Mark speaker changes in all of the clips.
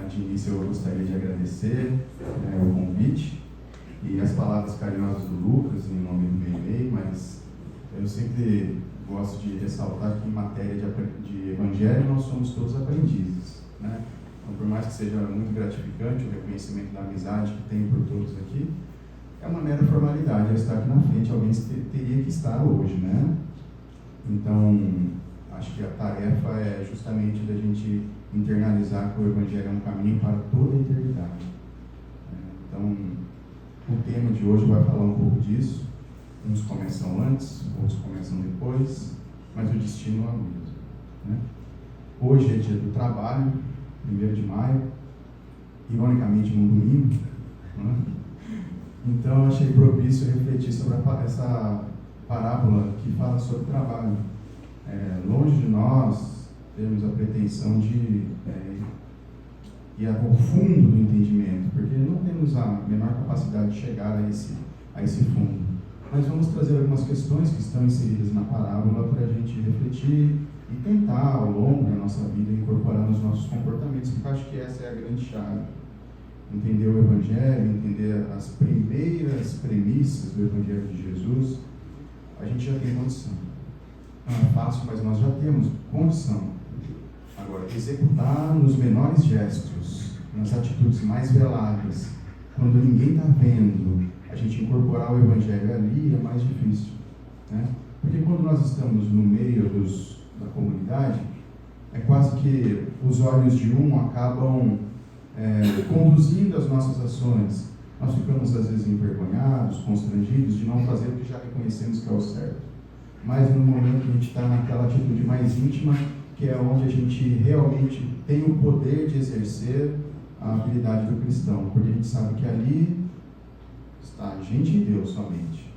Speaker 1: De início eu gostaria de agradecer o convite e as palavras carinhosas do Lucas em nome do meu e-mail, mas eu sempre gosto de ressaltar que em matéria de evangelho nós somos todos aprendizes, né? Então, por mais que seja muito gratificante o reconhecimento da amizade que tenho por todos aqui, é uma mera formalidade eu estar aqui na frente, alguém teria que estar hoje, né? Então, acho que a tarefa é justamente da gente internalizar que o Evangelho é um caminho para toda a eternidade. Então, o tema de hoje vai falar um pouco disso. Uns começam antes, outros começam depois, mas o destino é o mesmo, né? Hoje é dia do trabalho, 1º de maio, ironicamente num domingo, né? Então achei propício refletir sobre essa parábola que fala sobre trabalho. Longe de nós termos a pretensão de ir ao fundo do entendimento, porque não temos a menor capacidade de chegar a esse fundo. Mas vamos trazer algumas questões que estão inseridas na parábola para a gente refletir e tentar, ao longo da nossa vida, incorporar nos nossos comportamentos, porque eu acho que essa é a grande chave. Entender o Evangelho, entender as primeiras premissas do Evangelho de Jesus, a gente já tem condição. Não é fácil, mas nós já temos condição. Agora, executar nos menores gestos, nas atitudes mais veladas, quando ninguém está vendo, a gente incorporar o Evangelho ali é mais difícil, né? Porque quando nós estamos no meio da comunidade, é quase que os olhos de um acabam conduzindo as nossas ações. Nós ficamos às vezes envergonhados, constrangidos de não fazer o que já reconhecemos que é o certo. Mas no momento que a gente está naquela atitude mais íntima, que é onde a gente realmente tem o poder de exercer a habilidade do cristão, porque a gente sabe que ali está a gente e Deus somente.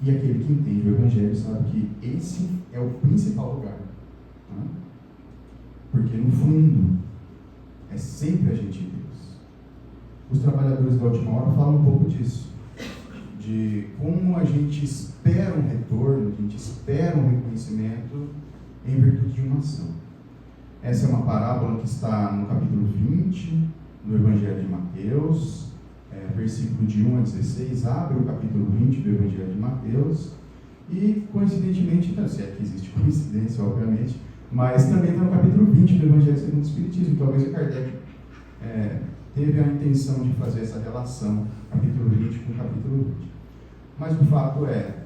Speaker 1: E aquele que entende o Evangelho sabe que esse é o principal lugar, né? Porque no fundo é sempre a gente e Deus. Os trabalhadores da última hora falam um pouco disso, de como a gente espera um retorno, a gente espera um reconhecimento em virtude de uma ação. Essa é uma parábola que está no capítulo 20 do Evangelho de Mateus, versículo de 1 a 16, abre o capítulo 20 do Evangelho de Mateus, e coincidentemente, então, se é que existe coincidência, obviamente, mas também está no capítulo 20 do Evangelho segundo o Espiritismo. Talvez o Kardec teve a intenção de fazer essa relação, capítulo 20 com capítulo 20. Mas o fato é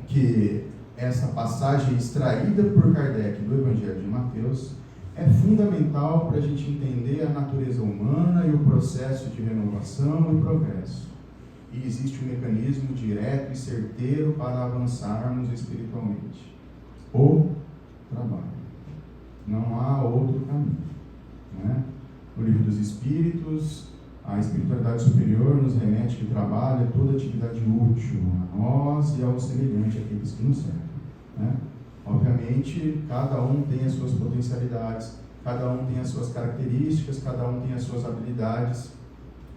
Speaker 1: que essa passagem extraída por Kardec do Evangelho de Mateus é fundamental para a gente entender a natureza humana e o processo de renovação e progresso. E existe um mecanismo direto e certeiro para avançarmos espiritualmente: o trabalho. Não há outro caminho, né? No Livro dos Espíritos, a espiritualidade superior nos remete que o trabalho é toda atividade útil a nós e ao semelhante, àqueles que nos servem, né? Obviamente, cada um tem as suas potencialidades, cada um tem as suas características, cada um tem as suas habilidades.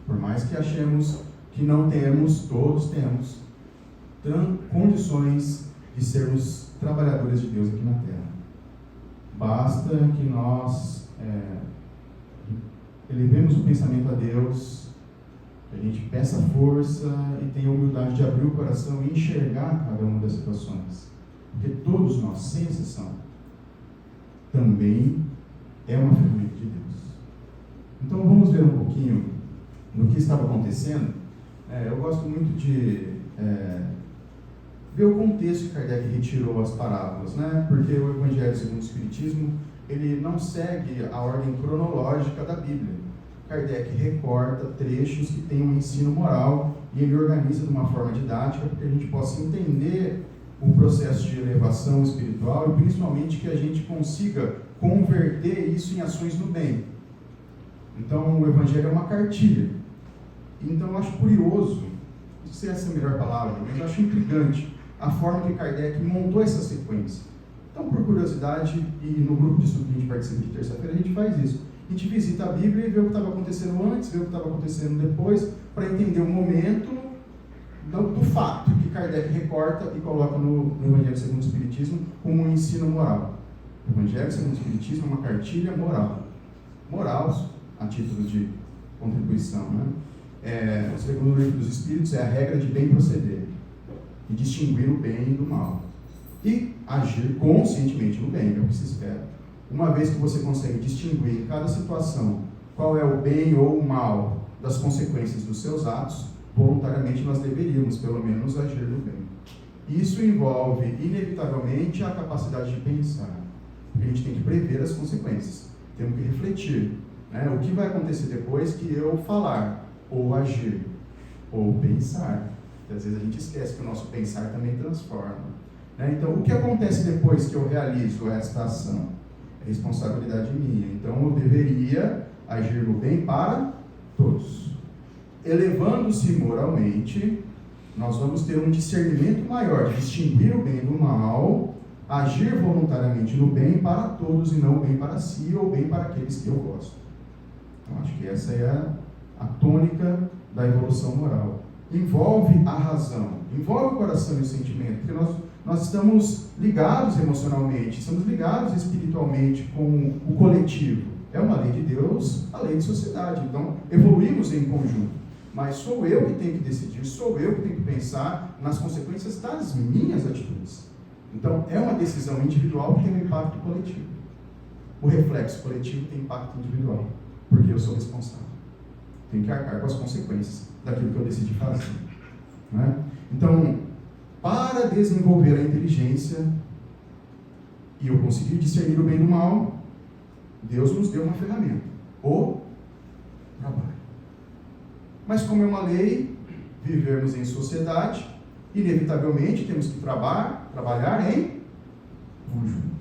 Speaker 1: Por mais que achemos que não temos, todos temos condições de sermos trabalhadores de Deus aqui na Terra. Basta que nós elevemos o pensamento a Deus, que a gente peça força e tenha a humildade de abrir o coração e enxergar cada uma das situações. Porque todos nós, sem exceção, também é uma ferramenta de Deus. Então vamos ver um pouquinho no que estava acontecendo. Eu gosto muito de ver o contexto que Kardec retirou as parábolas, né? Porque o Evangelho segundo o Espiritismo, ele não segue a ordem cronológica da Bíblia. Kardec recorta trechos que têm um ensino moral e ele organiza de uma forma didática para que a gente possa entender o processo de elevação espiritual e principalmente que a gente consiga converter isso em ações do bem. Então o Evangelho é uma cartilha. Então eu acho curioso, não sei se essa é a melhor palavra, mas eu acho intrigante a forma que Kardec montou essa sequência. Então, por curiosidade, e no grupo de estudo que a gente participa de terça-feira, a gente faz isso. A gente visita a Bíblia e vê o que estava acontecendo antes, vê o que estava acontecendo depois, para entender o momento do fato que Kardec recorta e coloca no Evangelho segundo o Espiritismo como um ensino moral. O Evangelho segundo o Espiritismo é uma cartilha moral. Moral, a título de contribuição, né? O segundo livro dos Espíritos é a regra de bem proceder, e distinguir o bem do mal, e agir conscientemente no bem, é o que se espera. Uma vez que você consegue distinguir em cada situação qual é o bem ou o mal das consequências dos seus atos, voluntariamente nós deveríamos, pelo menos, agir no bem. Isso envolve, inevitavelmente, a capacidade de pensar, porque a gente tem que prever as consequências, temos que refletir, né? O que vai acontecer depois que eu falar, ou agir, ou pensar. Porque às vezes a gente esquece que o nosso pensar também transforma, né? Então, o que acontece depois que eu realizo esta ação? É responsabilidade minha. Então, eu deveria agir no bem para todos. Elevando-se moralmente, nós vamos ter um discernimento maior de distinguir o bem do mal, agir voluntariamente no bem para todos e não o bem para si ou o bem para aqueles que eu gosto. Então, acho que essa é a tônica da evolução moral. Envolve a razão, envolve o coração e o sentimento, porque nós estamos ligados emocionalmente, estamos ligados espiritualmente com o coletivo. É uma lei de Deus, a lei de sociedade, então evoluímos em conjunto. Mas sou eu que tenho que decidir, sou eu que tenho que pensar nas consequências das minhas atitudes. Então, é uma decisão individual que tem um impacto coletivo. O reflexo coletivo tem impacto individual, porque eu sou responsável. Tenho que arcar com as consequências daquilo que eu decidi fazer, né? Então, para desenvolver a inteligência e eu conseguir discernir o bem do mal, Deus nos deu uma ferramenta, o trabalho. Mas como é uma lei, vivermos em sociedade, inevitavelmente temos que trabalhar em conjunto.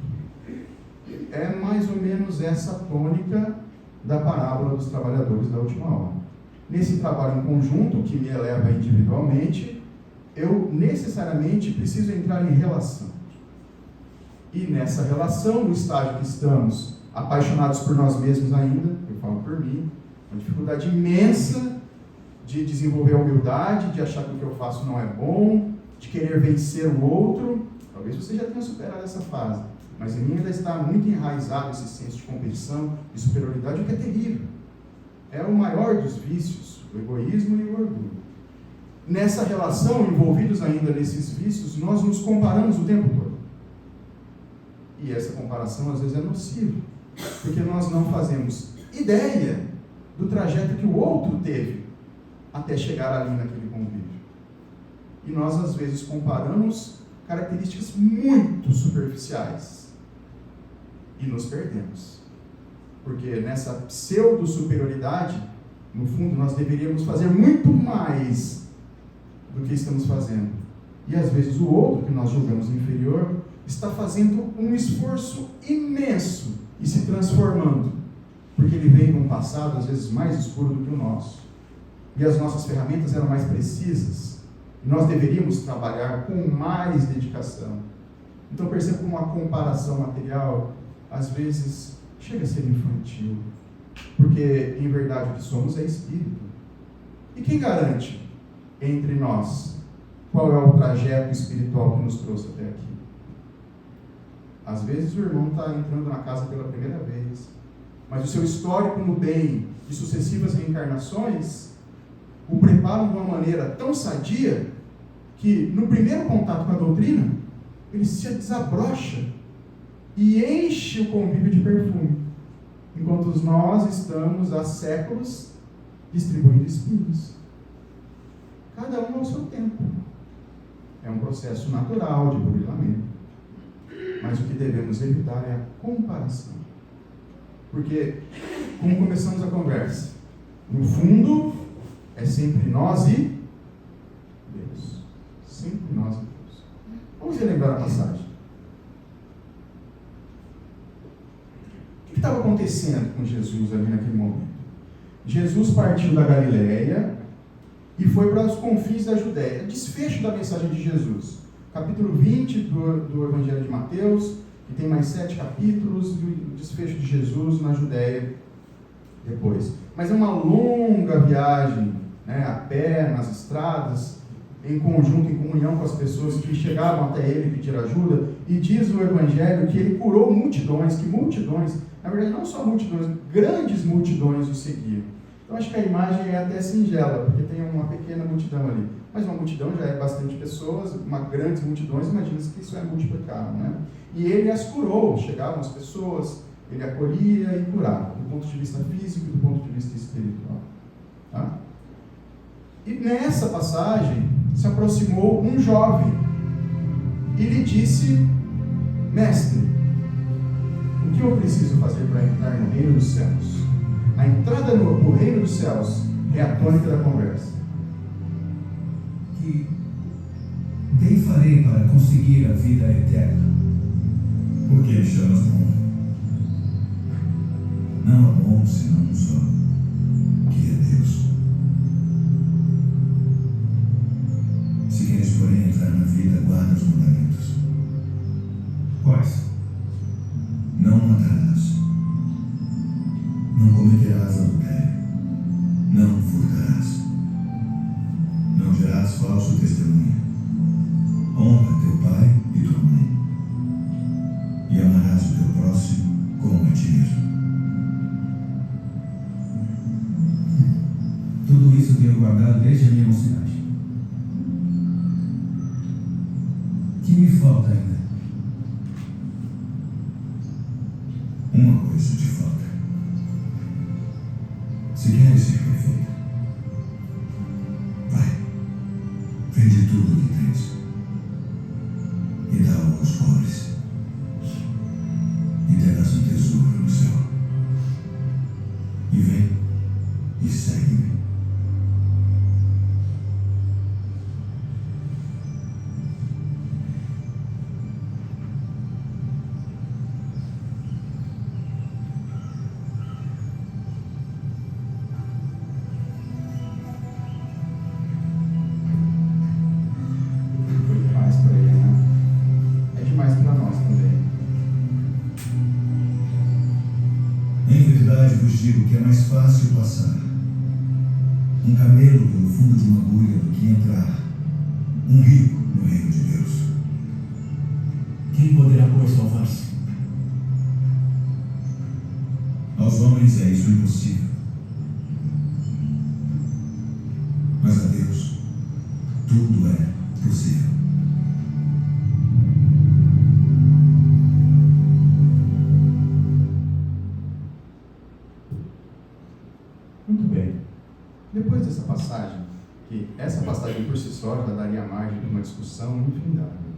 Speaker 1: É mais ou menos essa tônica da parábola dos trabalhadores da última hora. Nesse trabalho em conjunto, que me eleva individualmente, eu necessariamente preciso entrar em relação. E nessa relação, no estágio que estamos, apaixonados por nós mesmos ainda, eu falo por mim, uma dificuldade imensa de desenvolver a humildade, de achar que o que eu faço não é bom, de querer vencer o outro. Talvez você já tenha superado essa fase, mas em mim ainda está muito enraizado esse senso de competição, de superioridade, o que é terrível. É o maior dos vícios, o egoísmo e o orgulho. Nessa relação, envolvidos ainda nesses vícios, nós nos comparamos o tempo todo. E essa comparação às vezes é nociva, porque nós não fazemos ideia do trajeto que o outro teve até chegar ali naquele convívio. E nós às vezes comparamos características muito superficiais e nos perdemos. Porque nessa pseudo-superioridade, no fundo, nós deveríamos fazer muito mais do que estamos fazendo. E às vezes o outro, que nós julgamos inferior, está fazendo um esforço imenso e se transformando, porque ele vem de um passado às vezes mais escuro do que o nosso. E as nossas ferramentas eram mais precisas. E nós deveríamos trabalhar com mais dedicação. Então perceba como uma comparação material, às vezes, chega a ser infantil. Porque, em verdade, o que somos é espírito. E quem garante entre nós qual é o trajeto espiritual que nos trouxe até aqui? Às vezes o irmão está entrando na casa pela primeira vez, mas o seu histórico no bem de sucessivas reencarnações o preparam de uma maneira tão sadia que no primeiro contato com a doutrina ele se desabrocha e enche o convívio de perfume, enquanto nós estamos há séculos distribuindo espinhos, cada um ao seu tempo. É um processo natural de burilamento, mas o que devemos evitar é a comparação, porque, como começamos a conversa, no fundo é sempre nós e Deus. Sempre nós e Deus. Vamos relembrar a passagem. O que estava acontecendo com Jesus ali naquele momento? Jesus partiu da Galileia e foi para os confins da Judéia. Desfecho da mensagem de Jesus. Capítulo 20 do Evangelho de Mateus, que tem mais 7 capítulos, e o desfecho de Jesus na Judéia depois. Mas é uma longa viagem, né, a pé, nas estradas, em conjunto, em comunhão com as pessoas que chegavam até ele pedir ajuda, e diz o Evangelho que ele curou multidões, que multidões Na verdade, não só multidões, grandes multidões o seguiam. Então, acho que a imagem é até singela, porque tem uma pequena multidão ali. Mas uma multidão já é bastante pessoas, grandes multidões, imagina-se que isso é multiplicado, né? E ele as curou, chegavam as pessoas, ele acolhia e curava, do ponto de vista físico e do ponto de vista espiritual. Tá? E nessa passagem, se aproximou um jovem e lhe disse: Mestre, o que eu preciso fazer para entrar no reino dos céus? A entrada no reino dos céus é a tônica da conversa.
Speaker 2: Que bem farei para conseguir a vida eterna?
Speaker 3: Por que me chamas bom? Não há bom senão um só, que é Deus. Se queres, porém, entrar na vida, guarda os mandamentos.
Speaker 2: Quais?
Speaker 3: Não matarás. Não cometerás adultério. Não furtarás. Não dirás falso testemunho. Honra teu pai e tua mãe. E amarás o teu próximo como a ti mesmo.
Speaker 2: Tudo isso tenho guardado desde a minha mocidade. O que me falta ainda?
Speaker 3: Uma coisa te falta. Se queres ser perfeito, vai, vende tudo o que tens e dá-o aos pobres, e terás um tesouro no céu. E vem e segue-me.
Speaker 1: Foi demais para ele, né? É demais para nós também.
Speaker 3: Em verdade vos digo que é mais fácil passar um camelo pelo fundo de uma agulha do que entrar um rico no reino de Deus.
Speaker 2: Quem poderá, pois, salvar-se?
Speaker 3: Aos homens é isso impossível, mas a Deus tudo é possível.
Speaker 1: Muito bem. Depois dessa passagem, que essa passagem por si só já daria margem para uma discussão infindável,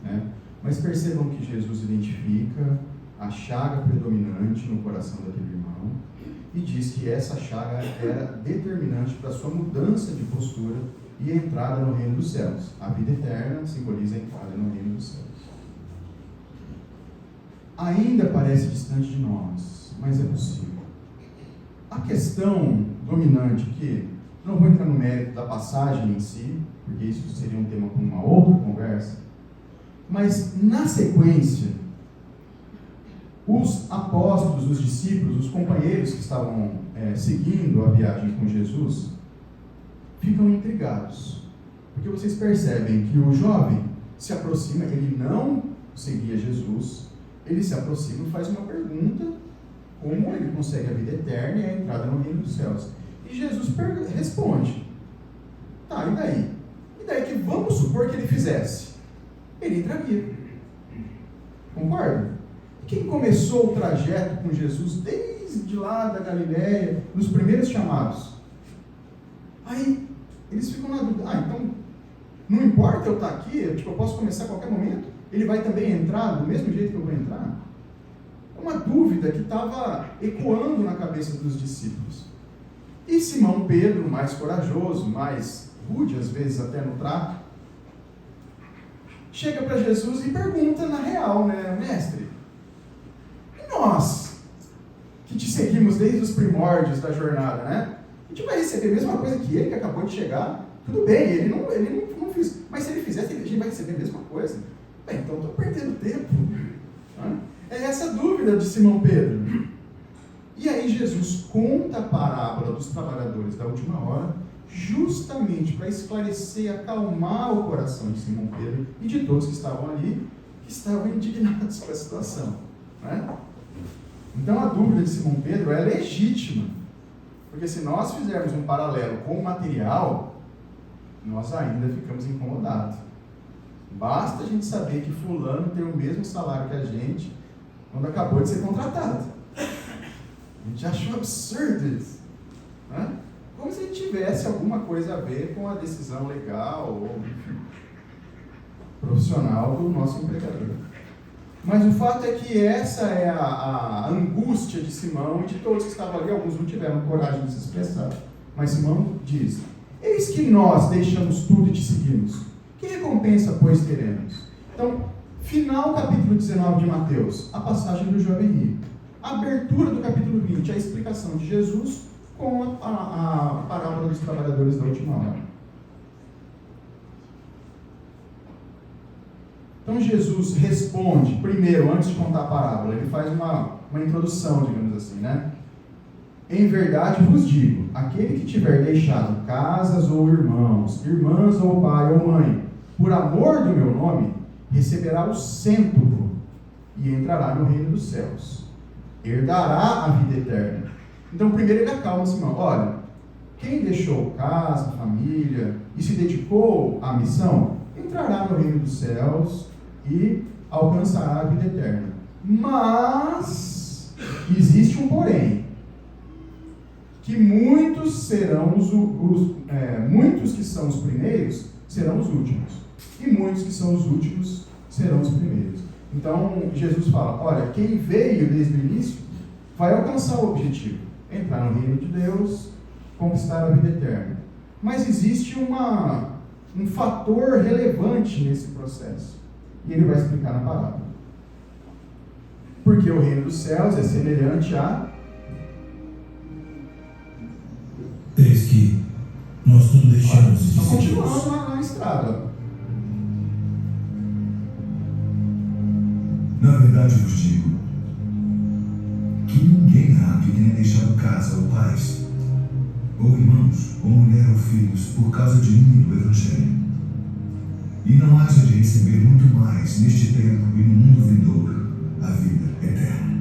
Speaker 1: né? Mas percebam que Jesus identifica a chaga predominante no coração daquele irmão e diz que essa chaga era determinante para a sua mudança de postura e a entrada no reino dos céus. A vida eterna simboliza a entrada no reino dos céus. Ainda parece distante de nós, mas é possível. A questão dominante aqui, não vou entrar no mérito da passagem em si, porque isso seria um tema para uma outra conversa, mas na sequência, os apóstolos, os discípulos, os companheiros que estavam seguindo a viagem com Jesus, ficam intrigados, porque vocês percebem que o jovem se aproxima, ele não seguia Jesus, ele se aproxima e faz uma pergunta, como ele consegue a vida eterna e a entrada no reino dos céus. E Jesus responde: tá, e daí? E daí que vamos supor que ele fizesse? Ele entraria. Concorda? Quem começou o trajeto com Jesus desde lá da Galileia, nos primeiros chamados? Aí eles ficam na dúvida: então não importa eu estar aqui, eu posso começar a qualquer momento? Ele vai também entrar do mesmo jeito que eu vou entrar? É uma dúvida que estava ecoando na cabeça dos discípulos. E Simão Pedro, mais corajoso, mais rude às vezes até no trato, chega para Jesus e pergunta na real, né, mestre, e nós, que te seguimos desde os primórdios da jornada, né? A gente vai receber a mesma coisa que ele, que acabou de chegar? Tudo bem, ele não fez, mas se ele fizesse, a gente vai receber a mesma coisa? Bem, então estou perdendo tempo. Né? É essa dúvida de Simão Pedro. E aí Jesus conta a parábola dos trabalhadores da última hora, justamente para esclarecer e acalmar o coração de Simão Pedro e de todos que estavam ali, que estavam indignados com a situação. Né? Então a dúvida de Simão Pedro é legítima, porque se nós fizermos um paralelo com o material, nós ainda ficamos incomodados. Basta a gente saber que fulano tem o mesmo salário que a gente quando acabou de ser contratado. A gente achou absurdo isso, né? Como se tivesse alguma coisa a ver com a decisão legal ou profissional do nosso empregador. Mas o fato é que essa é a angústia de Simão e de todos que estavam ali. Alguns não tiveram coragem de se expressar. Mas Simão diz: eis que nós deixamos tudo e te seguimos. Que recompensa, pois, teremos? Então, final capítulo 19 de Mateus, a passagem do jovem rico. Abertura do capítulo 20, a explicação de Jesus com a parábola dos trabalhadores da última hora. Então Jesus responde, primeiro, antes de contar a parábola, ele faz uma introdução, digamos assim, né? Em verdade vos digo, aquele que tiver deixado casas ou irmãos, irmãs ou pai ou mãe, por amor do meu nome, receberá o cêntuplo e entrará no reino dos céus. Herdará a vida eterna. Então primeiro ele acalma Simão. Olha, quem deixou casa, família e se dedicou à missão, entrará no reino dos céus e alcançará a vida eterna. Mas existe um porém, que muitos serão muitos que são os primeiros serão os últimos, e muitos que são os últimos serão os primeiros. Então Jesus fala: olha, quem veio desde o início vai alcançar o objetivo, entrar no reino de Deus, conquistar a vida eterna. Mas existe um fator relevante nesse processo. E ele vai explicar na parábola. Porque o reino dos céus é semelhante a...
Speaker 3: Eis que nós tudo deixamos e
Speaker 1: Só
Speaker 3: seguimos.
Speaker 1: continuando na estrada.
Speaker 3: Na verdade vos digo que ninguém há que tenha deixado casa ou pais, ou irmãos, ou mulher ou filhos, por causa de mim e do Evangelho, e não haja de receber muito mais neste tempo e no mundo vindouro a vida eterna.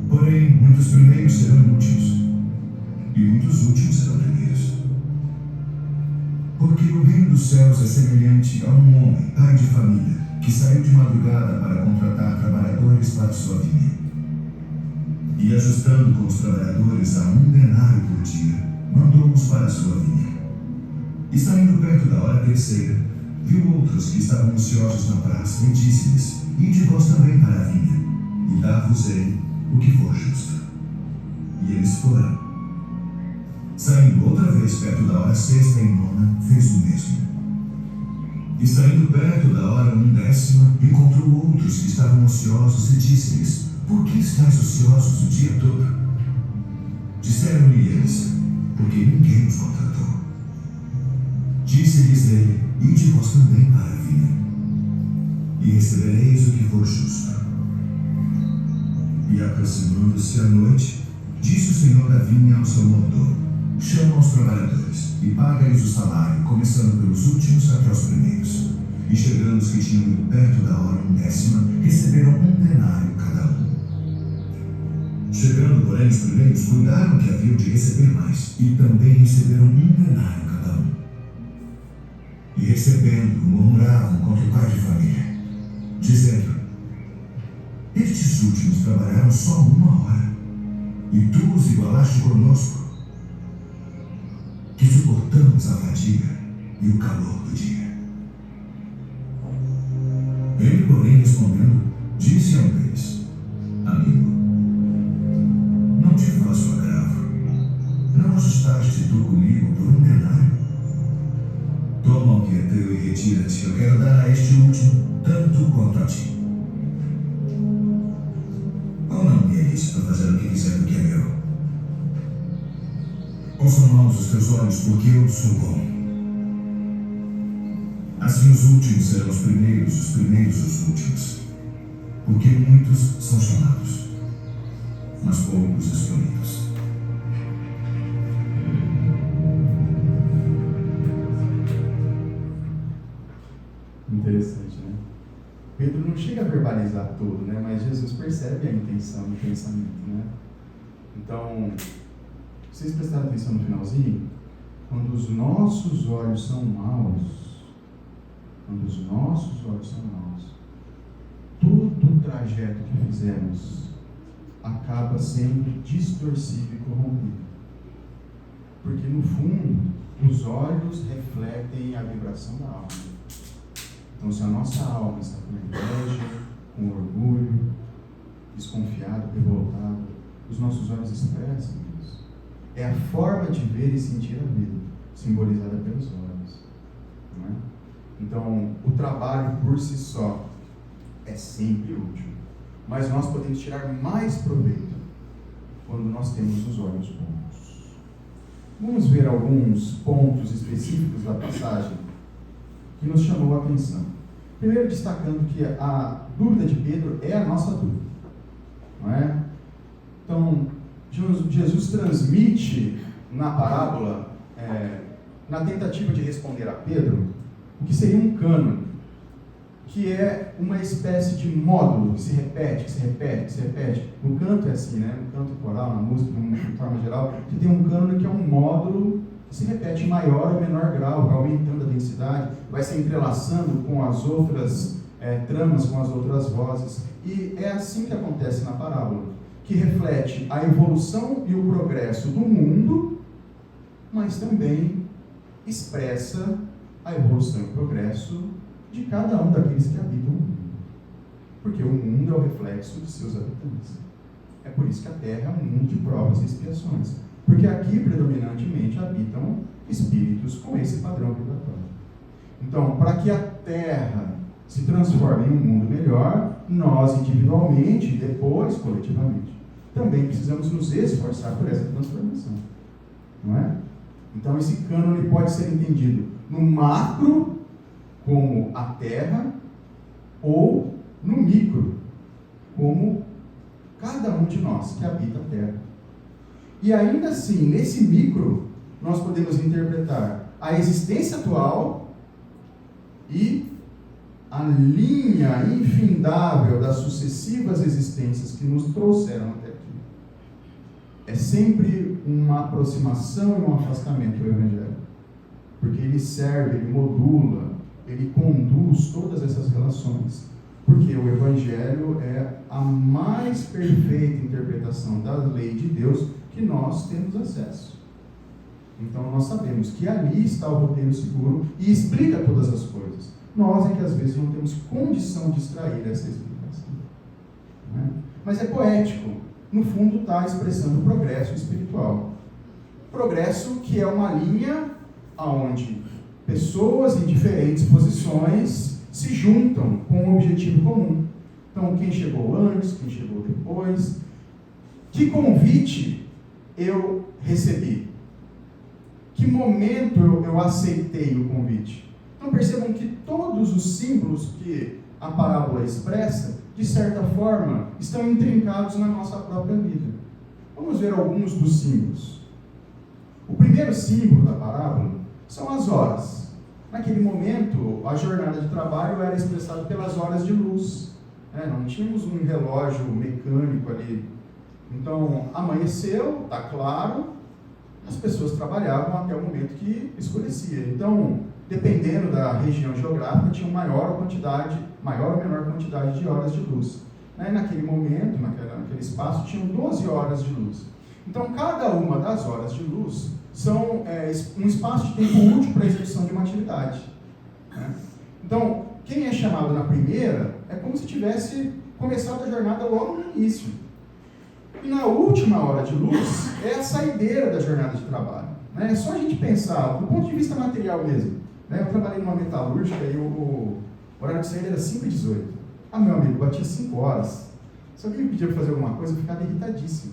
Speaker 3: Porém, muitos primeiros serão últimos, e muitos últimos serão primeiros. Porque o reino dos céus é semelhante a um homem, pai de família, que saiu de madrugada para contratar trabalhadores para sua vinha. E ajustando com os trabalhadores a 1 denário por dia, mandou-os para a sua vinha. E saindo perto da hora terceira, viu outros que estavam ociosos na praça e disse-lhes: ide vós também para a vinha, e dá-vos-ei o que for justo. E eles foram. Saindo outra vez perto da hora sexta e nona, fez o mesmo. E saindo perto da hora 10ª, encontrou outros que estavam ociosos e disse-lhes: por que estáis ociosos o dia todo? Disseram-lhe eles: porque ninguém os contratou. Disse-lhes ele: ide vós também para a vinha, e recebereis o que for justo. E aproximando-se a noite, disse o senhor da vinha ao seu mordomo: chama os trabalhadores e paga-lhes o salário, começando pelos últimos até os primeiros. E chegando os que tinham ido perto da hora 10ª, receberam 1 denário cada um. Chegando, porém, os primeiros, cuidaram que haviam de receber mais, e também receberam 1 denário cada um. E recebendo, murmuravam contra o pai de família, dizendo: estes últimos trabalharam só 1 hora, e tu os igualaste conosco, que suportamos a fadiga e o calor do dia. Ele, porém, respondendo, disse a um deles: amigo, não te faço agravo. Não ajustaste tu comigo por 1 denário? Toma o que é teu e retira-te. Eu quero dar a este último tanto quanto a ti. Ou não me é isso para fazer o que quiser do que é meu? Ou são maus os teus olhos porque eu sou bom? Assim os últimos serão os primeiros os últimos. Porque muitos são chamados, mas poucos escolhidos.
Speaker 1: Interessante, né? Pedro não chega a verbalizar, percebe a intenção do pensamento, né? Então, vocês prestaram atenção no finalzinho? Quando os nossos olhos são maus, todo o trajeto que fizemos acaba sendo distorcido e corrompido. Porque, no fundo, os olhos refletem a vibração da alma. Então, se a nossa alma está com inveja, com orgulho, desconfiado, revoltado, os nossos olhos expressam isso. É a forma de ver e sentir a vida, simbolizada pelos olhos. Não é? Então, o trabalho por si só é sempre útil, mas nós podemos tirar mais proveito quando nós temos os olhos bons. Vamos ver alguns pontos específicos da passagem que nos chamou a atenção. Primeiro, destacando que a dúvida de Pedro é a nossa dúvida, não é? Então, Jesus transmite na parábola, na tentativa de responder a Pedro, o que seria um cânone, que é uma espécie de módulo que se repete. No canto é assim, né? No canto coral, na música, de forma geral, que tem um cânone que é um módulo que se repete em maior ou menor grau, vai aumentando a densidade, vai se entrelaçando com as outras tramas, com as outras vozes. E é assim que acontece na parábola, que reflete a evolução e o progresso do mundo, mas também expressa a evolução e o progresso de cada um daqueles que habitam o mundo. Porque o mundo é o reflexo de seus habitantes. É por isso que a Terra é um mundo de provas e expiações. Porque aqui, predominantemente, habitam espíritos com esse padrão vibratório. Então, para que a Terra se transforme em um mundo melhor, nós, individualmente e depois, coletivamente, também precisamos nos esforçar por essa transformação. Não é? Então, esse cânone pode ser entendido no macro, como a Terra, ou no micro, como cada um de nós que habita a Terra. E ainda assim, nesse micro, nós podemos interpretar a existência atual e a linha infindável das sucessivas existências que nos trouxeram até aqui. É sempre uma aproximação e um afastamento do Evangelho. Porque ele serve, ele modula, ele conduz todas essas relações. Porque o Evangelho é a mais perfeita interpretação da lei de Deus que nós temos acesso. Então nós sabemos que ali está o roteiro seguro e explica todas as coisas. Nós é que às vezes não temos condição de extrair essa explicação. Né? Mas é poético. No fundo está expressando o progresso espiritual. Progresso que é uma linha onde pessoas em diferentes posições se juntam com um objetivo comum. Então, quem chegou antes, quem chegou depois. Que convite eu recebi? Que momento eu aceitei o convite? Então, percebam que todos os símbolos que a parábola expressa, de certa forma, estão intrincados na nossa própria vida. Vamos ver alguns dos símbolos. O primeiro símbolo da parábola são as horas. Naquele momento, a jornada de trabalho era expressada pelas horas de luz. Não tínhamos um relógio mecânico ali. Então, amanheceu, está claro, as pessoas trabalhavam até o momento que escurecia. Então, dependendo da região geográfica, tinha maior ou menor quantidade de horas de luz. Naquele momento, naquele espaço, tinham 12 horas de luz. Então, cada uma das horas de luz são um espaço de tempo útil para a execução de uma atividade. Então, quem é chamado na primeira é como se tivesse começado a jornada logo no início. E na última hora de luz é a saideira da jornada de trabalho. É só a gente pensar, do ponto de vista material mesmo. Eu trabalhei numa metalúrgica e o horário de saída era 5h18. Meu amigo, batia 5 horas. Se alguém me pedia para fazer alguma coisa, eu ficava irritadíssimo.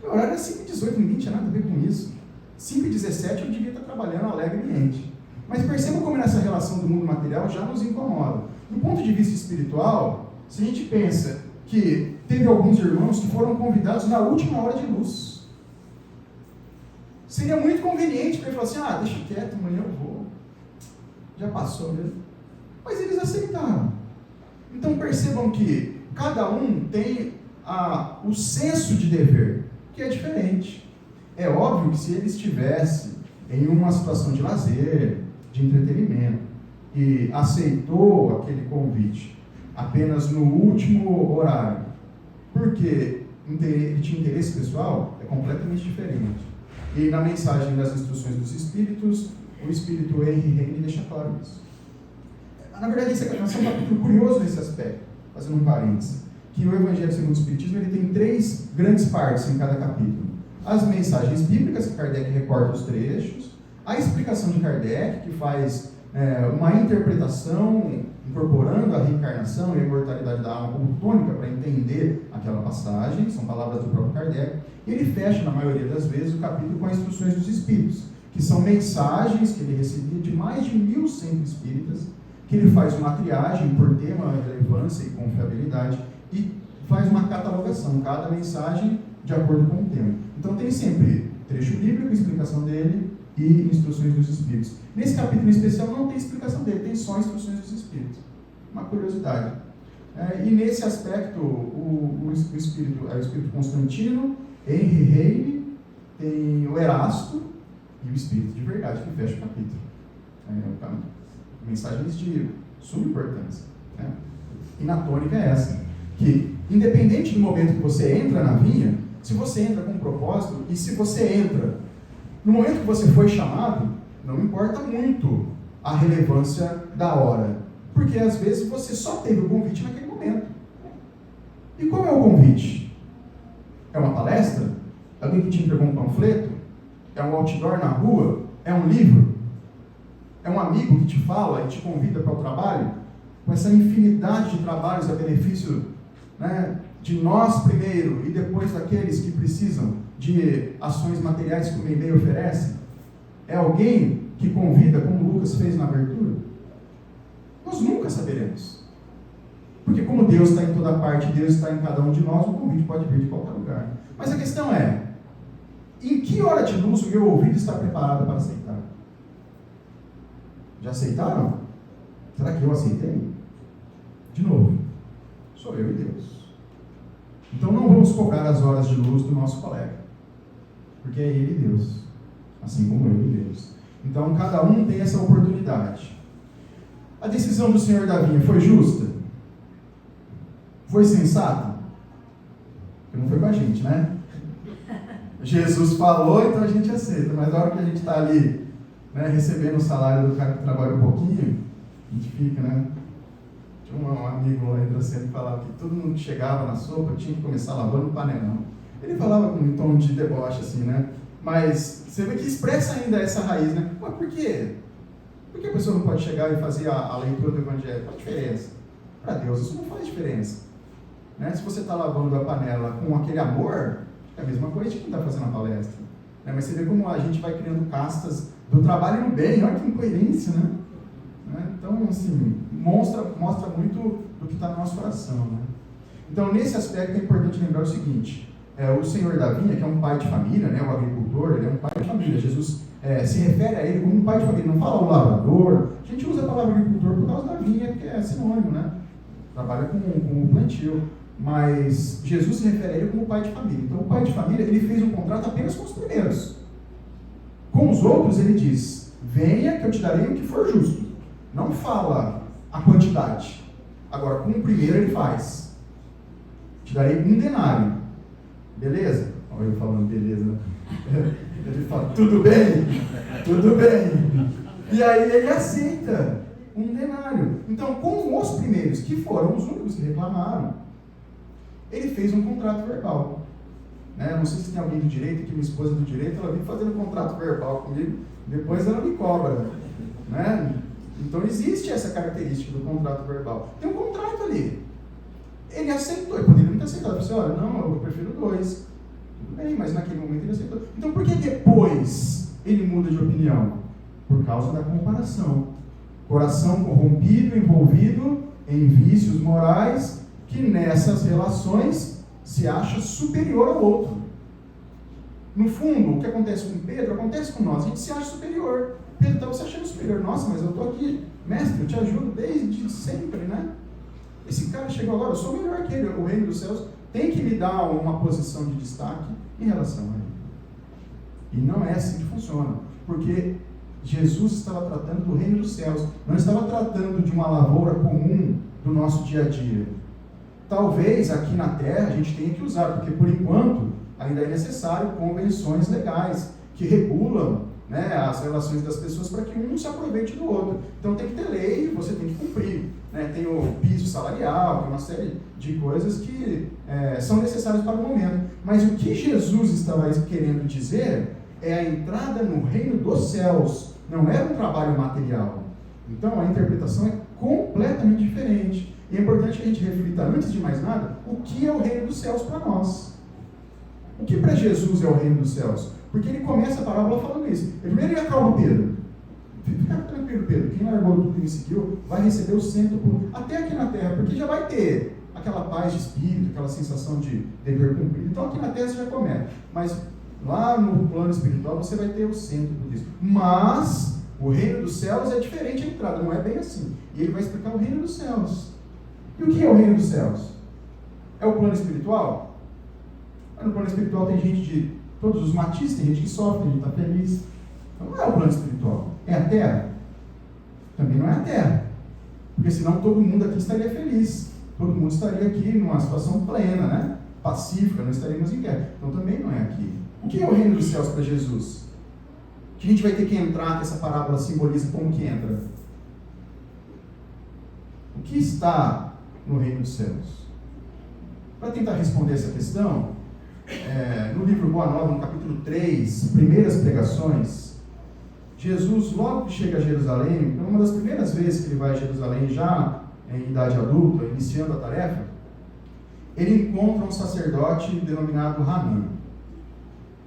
Speaker 1: O horário era 5h18, ninguém tinha nada a ver com isso. 5h17 eu devia estar trabalhando alegremente. Mas perceba como essa relação do mundo material já nos incomoda. Do ponto de vista espiritual, se a gente pensa que teve alguns irmãos que foram convidados na última hora de luz, seria muito conveniente para ele falar assim, deixa quieto, amanhã eu vou. Já passou mesmo. Mas eles aceitaram. Então percebam que cada um tem o senso de dever, que é diferente. É óbvio que se ele estivesse em uma situação de lazer, de entretenimento, e aceitou aquele convite apenas no último horário, porque ele tinha interesse pessoal, é completamente diferente. E na mensagem das instruções dos Espíritos, o Espírito Henry Heine deixa claro isso. Na verdade, esse é um capítulo curioso nesse aspecto, fazendo um parênteses, que o Evangelho segundo o Espiritismo ele tem 3 grandes partes em cada capítulo. As mensagens bíblicas, que Kardec recorta os trechos, a explicação de Kardec, que faz uma interpretação incorporando a reencarnação e a imortalidade da alma como tônica para entender aquela passagem, são palavras do próprio Kardec, e ele fecha, na maioria das vezes, o capítulo com as instruções dos Espíritos, que são mensagens que ele recebia de mais de 1.100 espíritas, que ele faz uma triagem por tema, relevância e confiabilidade, e faz uma catalogação, cada mensagem de acordo com o tema. Então tem sempre trecho bíblico, explicação dele, e instruções dos Espíritos. Nesse capítulo em especial não tem explicação dele, tem só instruções dos Espíritos. Uma curiosidade. E nesse aspecto, o Espírito Constantino, Henry Heine, tem o Erasto e o Espírito de Verdade, que fecha o capítulo. Mensagens de suma importância. E na tônica é essa, que independente do momento que você entra na vinha, se você entra com um propósito, e se você entra no momento que você foi chamado, não importa muito a relevância da hora, porque às vezes você só teve o convite naquele momento. E qual é o convite? É uma palestra? Alguém que te entregou um panfleto? É um outdoor na rua? É um livro? É um amigo que te fala e te convida para o trabalho? Com essa infinidade de trabalhos a benefício, de nós primeiro e depois daqueles que precisam de ações materiais que o e-mail oferece? É alguém que convida, como o Lucas fez na abertura? Nós nunca saberemos. Porque como Deus está em toda parte, Deus está em cada um de nós, o convite pode vir de qualquer lugar. Mas a questão é, em que hora de luz o meu ouvido está preparado para aceitar? Já aceitaram? Será que eu aceitei? De novo, sou eu e Deus. Então não vamos cobrar as horas de luz do nosso colega, porque é ele e Deus, assim como eu e Deus. Então cada um tem essa oportunidade. A decisão do Senhor da Vinha foi justa? Foi sensata? Porque não foi com a gente, né? Jesus falou, então a gente aceita, mas na hora que a gente está ali, recebendo o salário do cara que trabalha um pouquinho, a gente fica, Tinha um amigo lá em Dracena que falava que todo mundo que chegava na sopa tinha que começar lavando o panelão. Ele falava com um tom de deboche, assim, Mas você vê que expressa ainda essa raiz, Mas por quê? Por que a pessoa não pode chegar e fazer a leitura do Evangelho? Qual a diferença? Para Deus isso não faz diferença. Se você está lavando a panela com aquele amor, é a mesma coisa de quem está fazendo a palestra. Mas você vê como a gente vai criando castas do trabalho no bem, olha que incoerência, Então, assim, mostra muito do que está no nosso coração, Então, nesse aspecto é importante lembrar o seguinte, o Senhor da Vinha, que é um pai de família, o agricultor, ele é um pai de família. Jesus se refere a ele como um pai de família, não fala o lavrador. A gente usa a palavra agricultor por causa da vinha, que é sinônimo, Trabalha com o plantio. Mas Jesus se refere a ele como pai de família. Então, o pai de família, ele fez um contrato apenas com os primeiros. Com os outros, ele diz, venha que eu te darei o que for justo. Não fala a quantidade. Agora, com o primeiro ele faz. Te darei 1 denário. Beleza? Olha eu falando beleza. Ele fala, tudo bem? Tudo bem. E aí ele aceita 1 denário. Então, com os primeiros, que foram os únicos que reclamaram, ele fez um contrato verbal. Não sei se tem alguém do direito, aqui minha esposa do direito, ela vem fazendo um contrato verbal comigo, depois ela me cobra. Então existe essa característica do contrato verbal. Tem um contrato ali. Ele aceitou, ele poderia não ter aceitado. Ele disse, olha, não, eu prefiro 2. Tudo bem, mas naquele momento ele aceitou. Então por que depois ele muda de opinião? Por causa da comparação. Coração corrompido, envolvido em vícios morais, que nessas relações se acha superior ao outro. No fundo, o que acontece com Pedro, acontece com nós. A gente se acha superior. Pedro estava se achando superior. Nossa, mas eu estou aqui, mestre, eu te ajudo desde sempre, Esse cara chegou agora, eu sou melhor que ele, o reino dos céus tem que me dar uma posição de destaque em relação a ele. E não é assim que funciona, porque Jesus estava tratando do reino dos céus, não estava tratando de uma lavoura comum do nosso dia a dia. Talvez aqui na terra a gente tenha que usar, porque por enquanto ainda é necessário convenções legais que regulam, né, as relações das pessoas para que um não se aproveite do outro. Então tem que ter lei, você tem que cumprir. Né? Tem o piso salarial, tem uma série de coisas que são necessárias para o momento. Mas o que Jesus estava querendo dizer é a entrada no reino dos céus, não era um trabalho material. Então a interpretação é completamente diferente. E é importante que a gente reflita, antes de mais nada, o que é o reino dos céus para nós. O que para Jesus é o reino dos céus? Porque ele começa a parábola falando isso. Primeiro ele acalma Pedro. Fica tranquilo, Pedro. Quem largou tudo e me seguiu vai receber o centro até aqui na terra, porque já vai ter aquela paz de espírito, aquela sensação de dever cumprido. Então aqui na terra você já começa. Mas lá no plano espiritual você vai ter o centro disso. Mas o reino dos céus é diferente a entrada, não é bem assim. E ele vai explicar o reino dos céus. E o que é o reino dos céus? É o plano espiritual? No plano espiritual tem gente de todos os matizes, tem gente que sofre, tem gente que está feliz. Então não é o plano espiritual. É a terra? Também não é a terra. Porque senão todo mundo aqui estaria feliz. Todo mundo estaria aqui numa situação plena, né? Pacífica, não estaríamos em guerra. Então também não é aqui. O que é o reino dos céus para Jesus? Que a gente vai ter que entrar, que essa parábola simboliza como que entra. O que está no reino dos céus? Para tentar responder essa questão, no livro Boa Nova, no capítulo 3, primeiras pregações, Jesus, logo que chega a Jerusalém, uma das primeiras vezes que ele vai a Jerusalém, já em idade adulta, iniciando a tarefa, ele encontra um sacerdote denominado Hanã.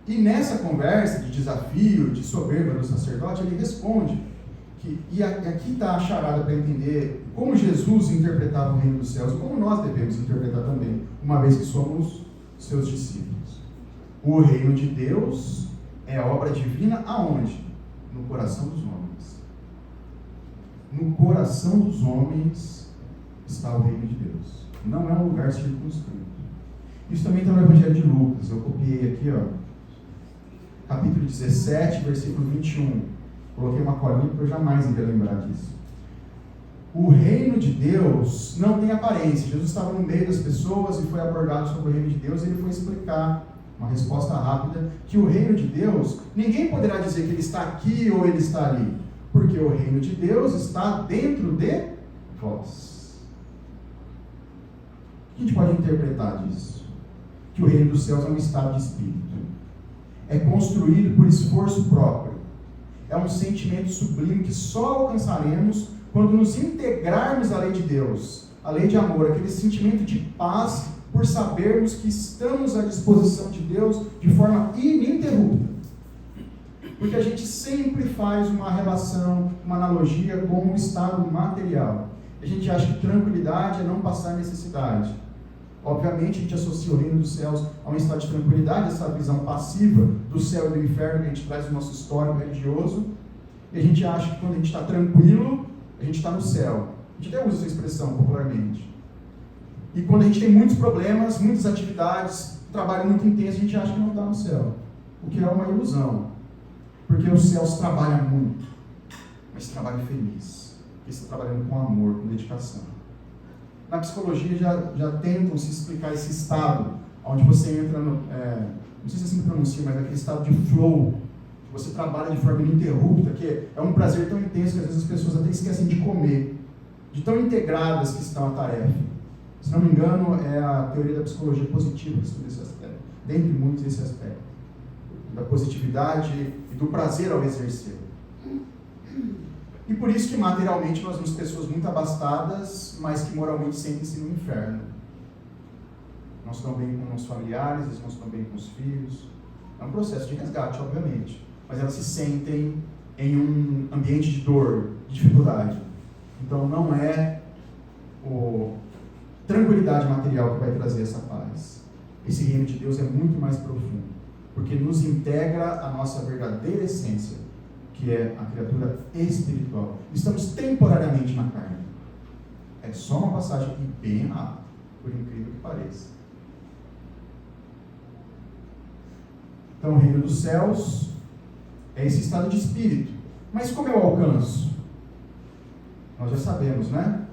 Speaker 1: E nessa conversa de desafio, de soberba do sacerdote, ele responde, e aqui está a charada para entender como Jesus interpretava o reino dos céus, e como nós devemos interpretar também, uma vez que somos seus discípulos. O reino de Deus é obra divina aonde? No coração dos homens. No coração dos homens está o reino de Deus. Não é um lugar circunscrito. Isso também está no Evangelho de Lucas. Eu copiei aqui, capítulo 17, versículo 21. Coloquei uma colinha porque eu jamais iria lembrar disso. O reino de Deus não tem aparência. Jesus estava no meio das pessoas e foi abordado sobre o reino de Deus e ele foi explicar, uma resposta rápida, que o reino de Deus, ninguém poderá dizer que ele está aqui ou ele está ali, porque o reino de Deus está dentro de vós. O que a gente pode interpretar disso? Que o reino dos céus é um estado de espírito. É construído por esforço próprio. É um sentimento sublime que só alcançaremos quando nos integrarmos à lei de Deus, a lei de amor, aquele sentimento de paz por sabermos que estamos à disposição de Deus de forma ininterrupta. Porque a gente sempre faz uma relação, uma analogia com o estado material. A gente acha que tranquilidade é não passar necessidade. Obviamente a gente associa o reino dos céus a um estado de tranquilidade, essa visão passiva do céu e do inferno que a gente traz no nosso histórico religioso. E a gente acha que quando a gente está tranquilo, a gente está no céu. A gente até usa essa expressão popularmente. E quando a gente tem muitos problemas, muitas atividades, trabalho muito intenso, a gente acha que não está no céu. O que é uma ilusão. Porque os céus trabalham muito, mas trabalham feliz. Porque você está trabalhando com amor, com dedicação. Na psicologia já tentam se explicar esse estado, onde você entra no, não sei se assim pronuncia, mas aquele estado de flow, que você trabalha de forma ininterrupta, que é um prazer tão intenso que às vezes as pessoas até esquecem de comer, de tão integradas que estão à tarefa. Se não me engano, é a teoria da psicologia positiva que estuda esse aspecto, dentre muitos esse aspecto, da positividade e do prazer ao exercer. E por isso que materialmente nós vemos pessoas muito abastadas, mas que moralmente sentem-se no inferno. Não estão bem com os familiares, eles não estão bem com os filhos. É um processo de resgate, obviamente. Mas elas se sentem em um ambiente de dor, de dificuldade. Então não é tranquilidade material que vai trazer essa paz. Esse reino de Deus é muito mais profundo, porque nos integra a nossa verdadeira essência, que é a criatura espiritual. Estamos temporariamente na carne. É só uma passagem aqui bem rápida, por incrível que pareça. Então, o reino dos céus é esse estado de espírito. Mas como eu alcanço? Nós já sabemos, né?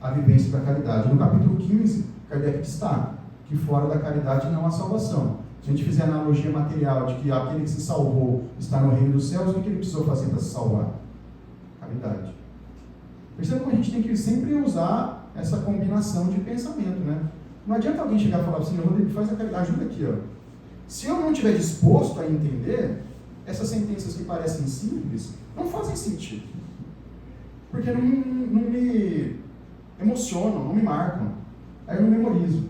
Speaker 1: A vivência da caridade. No capítulo 15, Kardec destaca que fora da caridade não há salvação. Se a gente fizer a analogia material de que aquele que se salvou está no reino dos céus, o que ele precisou fazer para se salvar? Caridade. Perceba como a gente tem que sempre usar essa combinação de pensamento, né? Não adianta alguém chegar e falar assim, Rodrigo, faz a caridade, ajuda aqui, ó. Se eu não estiver disposto a entender, essas sentenças que parecem simples não fazem sentido. Porque não me emocionam, não me marcam. Aí eu não memorizo.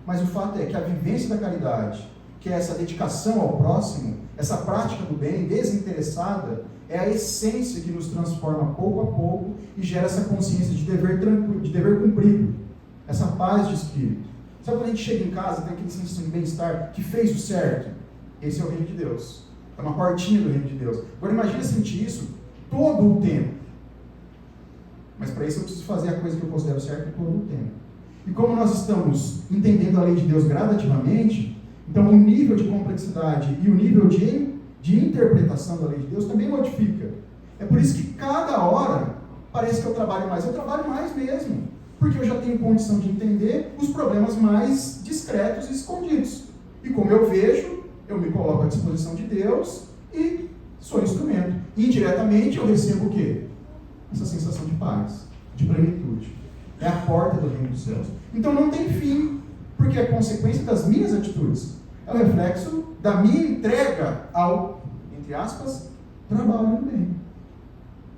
Speaker 1: Mas o fato é que a vivência da caridade, que é essa dedicação ao próximo, essa prática do bem desinteressada, é a essência que nos transforma pouco a pouco e gera essa consciência de dever cumprido, essa paz de espírito. Sabe quando a gente chega em casa, tem aquele senso de bem-estar, que fez o certo? Esse é o reino de Deus. É uma portinha do reino de Deus. Agora imagina sentir isso todo o tempo. Mas para isso eu preciso fazer a coisa que eu considero certa todo o tempo. E como nós estamos entendendo a lei de Deus gradativamente, então o nível de complexidade e o nível de interpretação da lei de Deus também modifica. É por isso que cada hora parece que eu trabalho mais. Eu trabalho mais mesmo. Porque eu já tenho condição de entender os problemas mais discretos e escondidos. E como eu vejo, eu me coloco à disposição de Deus e sou instrumento. Indiretamente eu recebo o quê? Essa sensação de paz, de plenitude. É a porta do reino dos céus. Então não tem fim, porque é consequência das minhas atitudes. É o reflexo da minha entrega ao, entre aspas, trabalho no bem.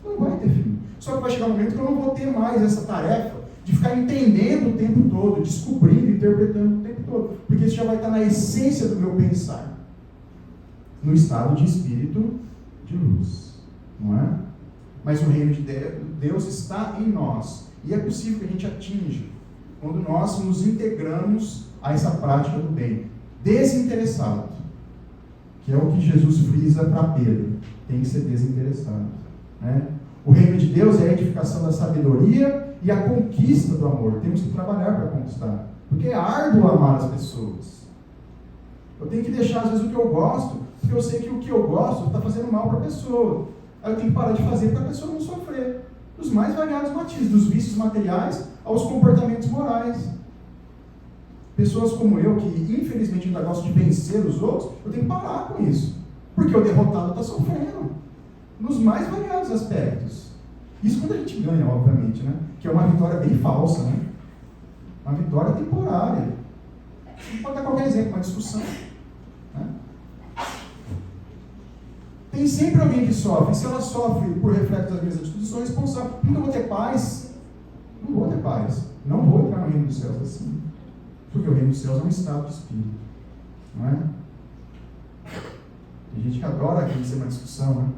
Speaker 1: Não vai ter fim. Só que vai chegar um momento que eu não vou ter mais essa tarefa de ficar entendendo o tempo todo, descobrindo, interpretando o tempo todo. Porque isso já vai estar na essência do meu pensar. No estado de espírito de luz. Não é? Mas o reino de Deus está em nós. E é possível que a gente atinja quando nós nos integramos a essa prática do bem. Desinteressado. Que é o que Jesus frisa para Pedro. Tem que ser desinteressado. Né? O reino de Deus é a edificação da sabedoria e a conquista do amor. Temos que trabalhar para conquistar. Porque é árduo amar as pessoas. Eu tenho que deixar, às vezes, o que eu gosto, porque eu sei que o que eu gosto está fazendo mal para a pessoa. Aí eu tenho que parar de fazer para a pessoa não sofrer. Dos mais variados matizes, dos vícios materiais aos comportamentos morais. Pessoas como eu, que infelizmente ainda gostam de vencer os outros, eu tenho que parar com isso. Porque o derrotado está sofrendo. Nos mais variados aspectos. Isso quando a gente ganha, obviamente, né? Que é uma vitória bem falsa, né? Uma vitória temporária. Pode dar qualquer exemplo, uma discussão. Né? Tem sempre alguém que sofre. Se ela sofre por reflexo das minhas atitudes, sou responsável. Nunca vou ter paz. Não vou ter paz. Não vou entrar no reino dos céus assim. Porque o reino dos céus é um estado de espírito. Não é? Tem gente que adora aqui ser uma discussão, né?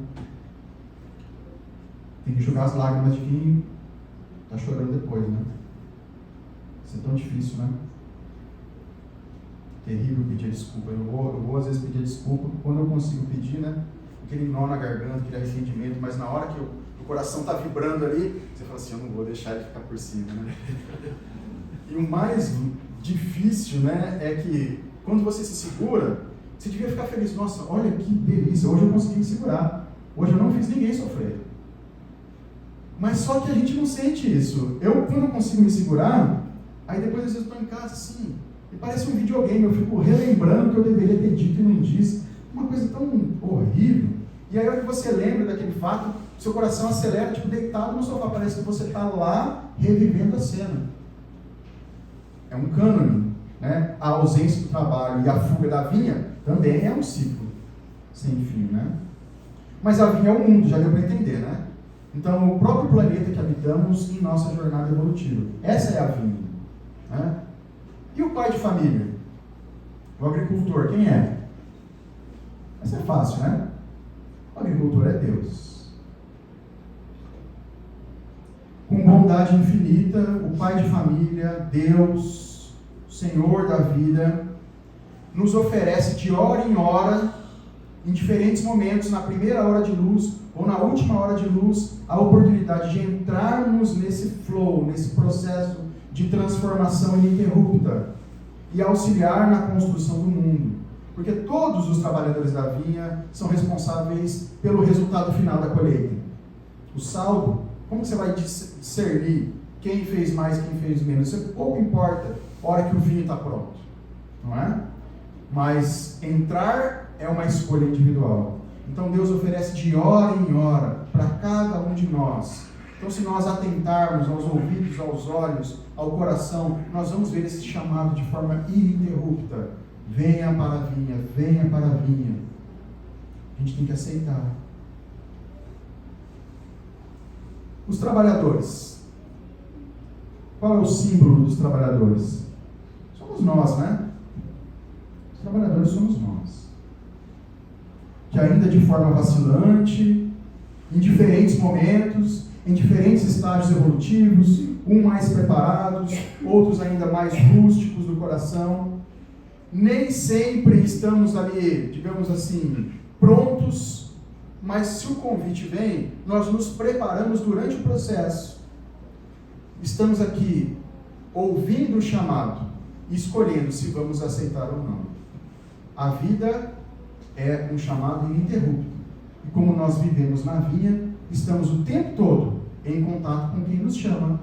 Speaker 1: Tem que jogar as lágrimas de quem está chorando depois, né? Isso é tão difícil, né? Terrível pedir desculpa. Eu vou às vezes pedir desculpa quando eu consigo pedir, né? Aquele nó na garganta, aquele arrependimento, mas na hora que o coração está vibrando ali, você fala assim, eu não vou deixar ele ficar por cima, né? E o mais difícil, né, é que quando você se segura, você devia ficar feliz. Nossa, olha que delícia, hoje eu consegui me segurar. Hoje eu não fiz ninguém sofrer. Mas só que a gente não sente isso. Quando eu consigo me segurar, aí depois às vezes eu estou em casa assim, e parece um videogame, eu fico relembrando o que eu deveria ter dito e não disse. Uma coisa tão horrível. E aí, a hora que você lembra daquele fato, seu coração acelera, tipo, deitado no sofá. Parece que você está lá revivendo a cena. É um cânone, né? A ausência do trabalho e a fuga da vinha também é um ciclo sem fim, né? Mas a vinha é o mundo, já deu para entender, né? Então, o próprio planeta que habitamos em nossa jornada evolutiva. Essa é a vinha. Né? E o pai de família? O agricultor, quem é? Essa é fácil, né? O agricultor é Deus. Com bondade infinita, o pai de família, Deus, Senhor da vida, nos oferece de hora em hora em diferentes momentos, na primeira hora de luz ou na última hora de luz, a oportunidade de entrarmos nesse flow, nesse processo de transformação ininterrupta e auxiliar na construção do mundo. Porque todos os trabalhadores da vinha são responsáveis pelo resultado final da colheita. O saldo, como você vai discernir quem fez mais, quem fez menos? Isso pouco importa a hora que o vinho está pronto, não é? Mas entrar é uma escolha individual. Então Deus oferece de hora em hora para cada um de nós. Então, se nós atentarmos aos ouvidos, aos olhos, ao coração, nós vamos ver esse chamado de forma ininterrupta. Venha para a vinha, venha para a vinha. A gente tem que aceitar. Os trabalhadores. Qual é o símbolo dos trabalhadores? Somos nós, né? Os trabalhadores somos nós. Que ainda de forma vacilante, em diferentes momentos, em diferentes estágios evolutivos, uns mais preparados, outros ainda mais rústicos do coração, nem sempre estamos ali, digamos assim, prontos, mas se o convite vem, nós nos preparamos durante o processo. Estamos aqui ouvindo o chamado, escolhendo se vamos aceitar ou não. A vida é um chamado ininterrupto. E como nós vivemos na vinha, estamos o tempo todo em contato com quem nos chama,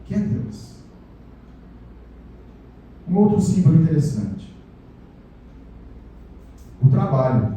Speaker 1: que é Deus. Um outro símbolo interessante. O trabalho.